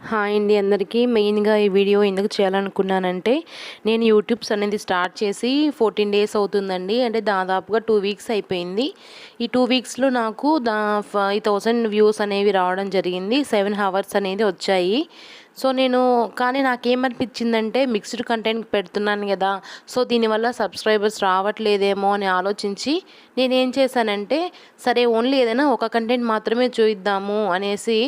Hi అండి అందరికీ. మెయిన్‌గా ఈ వీడియో ఎందుకు చేయాలనుకున్నానంటే, నేను యూట్యూబ్స్ అనేది స్టార్ట్ చేసి 14 డేస్ అవుతుందండి. అంటే దాదాపుగా 2 వీక్స్ అయిపోయింది. ఈ 2 వీక్స్‌లో నాకు 5000 వ్యూస్ అనేవి రావడం జరిగింది. 7 హవర్స్ అనేది వచ్చాయి. సో, కానీ నాకేమనిపించిందంటే మిక్స్డ్ కంటెంట్ పెడుతున్నాను గదా! సో, దీనివల్ల సబ్స్క్రైబర్స్ రావట్లేదేమో అని ఆలోచించి నేనేం చేశానంటే, సరే ఓన్లీ ఏదైనా ఒక కంటెంట్ మాత్రమే చూయిద్దాము అనేసి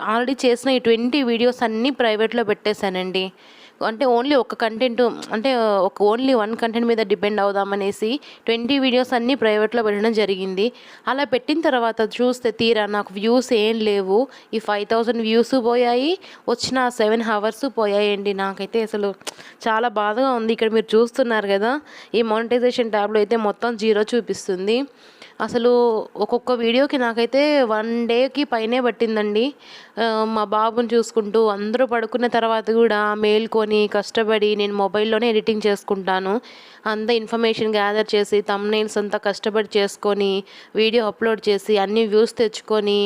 ఆల్రెడీ చేసిన ఈ 20 వీడియోస్ అన్నీ ప్రైవేట్‌లో పెట్టేశానండి. అంటే ఓన్లీ ఒక కంటెంట్ అంటే ఓన్లీ 1 కంటెంట్ మీద డిపెండ్ అవుదామనేసి 20 వీడియోస్ అన్నీ ప్రైవేట్‌లో పెట్టడం జరిగింది. అలా పెట్టిన తర్వాత చూస్తే తీరా నాకు వ్యూస్ ఏం లేవు. ఈ 5000 వ్యూస్ పోయాయి. వచ్చిన 7 హవర్స్ పోయాయండి. నాకైతే అసలు చాలా బాధగా ఉంది. ఇక్కడ మీరు చూస్తున్నారు గదా! ఈ మానిటైజేషన్ ట్యాబ్‌లో అయితే మొత్తం 0 చూపిస్తుంది. అసలు ఒక్కొక్క వీడియోకి నాకైతే 1 డేకి పైనే పట్టిందండి. మా బాబుని చూసుకుంటూ అందరూ పడుకున్న తర్వాత గూడా మేల్కొని కష్టపడి నేను మొబైల్‌లోనే ఎడిటింగ్ చేసుకుంటాను. అంతా ఇన్ఫర్మేషన్ గ్యాదర్ చేసి థంబ్‌నెయిల్స్ అంతా కష్టపడి చేసుకొని వీడియో అప్‌లోడ్ చేసి అన్ని వ్యూస్ తెచ్చుకొని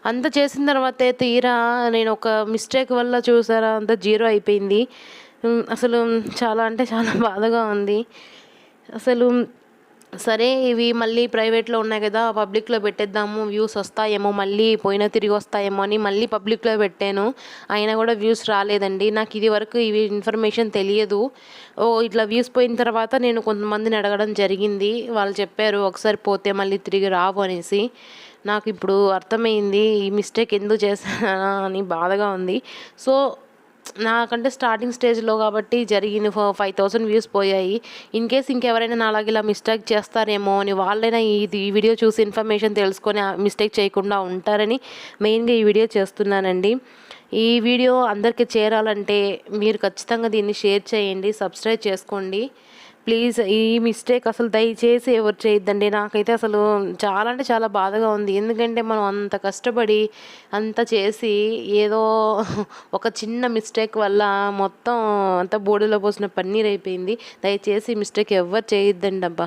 అంత చేసిన తర్వాతే తీరా నేను ఒక మిస్టేక్ వల్ల చూసారా అంతా 0 అయిపోయింది. అసలు చాలా అంటే చాలా బాధగా ఉంది. అసలు సరే ఇవి మళ్ళీ ప్రైవేట్‌లో ఉన్నాయి గదా! పబ్లిక్‌లో పెట్టేద్దాము. వ్యూస్ వస్తాయేమో మళ్ళీ పోయినా తిరిగి వస్తాయేమో అని మళ్ళీ పబ్లిక్‌లో పెట్టాను. అయినా గూడా వ్యూస్ రాలేదండి. నాకు ఇదివరకు ఇవి ఇన్ఫర్మేషన్ తెలియదు. ఇట్లా వ్యూస్ పోయిన తర్వాత నేను కొంతమందిని అడగడం జరిగింది. వాళ్ళు చెప్పారు ఒకసారి పోతే మళ్ళీ తిరిగి రావు అనేసి. నాకిప్పుడు అర్థమైంది. ఈ మిస్టేక్ ఎందుకు చేశానా అని బాధగా ఉంది. సో, నాకంటే స్టార్టింగ్ స్టేజ్‌లో కాబట్టి జరిగిన 5000 వ్యూస్ పోయాయి. ఇన్‌కేస్ ఇంకెవరైనా నాలాగా ఇలా మిస్టేక్ చేస్తారేమో అని వాళ్ళైనా ఈ వీడియో చూసి ఇన్ఫర్మేషన్ తెలుసుకొని మిస్టేక్ చేయకుండా ఉంటారని మెయిన్‌గా ఈ వీడియో చేస్తున్నానండి. ఈ వీడియో అందరికి చేరాలంటే మీరు ఖచ్చితంగా దీన్ని షేర్ చేయండి. సబ్స్క్రైబ్ చేసుకోండి. ప్లీజ్ ఈ మిస్టేక్ అసలు దయచేసి ఎవరు చేయొద్దండి. నాకైతే అసలు చాలా అంటే చాలా బాధగా ఉంది. ఎందుకంటే మనం అంత కష్టపడి అంత చేసి ఏదో ఒక చిన్న మిస్టేక్ వల్ల మొత్తం అంతా బూడిదలో పోసిన పన్నీర్ అయిపోయింది. దయచేసి ఈ మిస్టేక్ ఎవ్వరు చేయొద్దండి అబ్బా!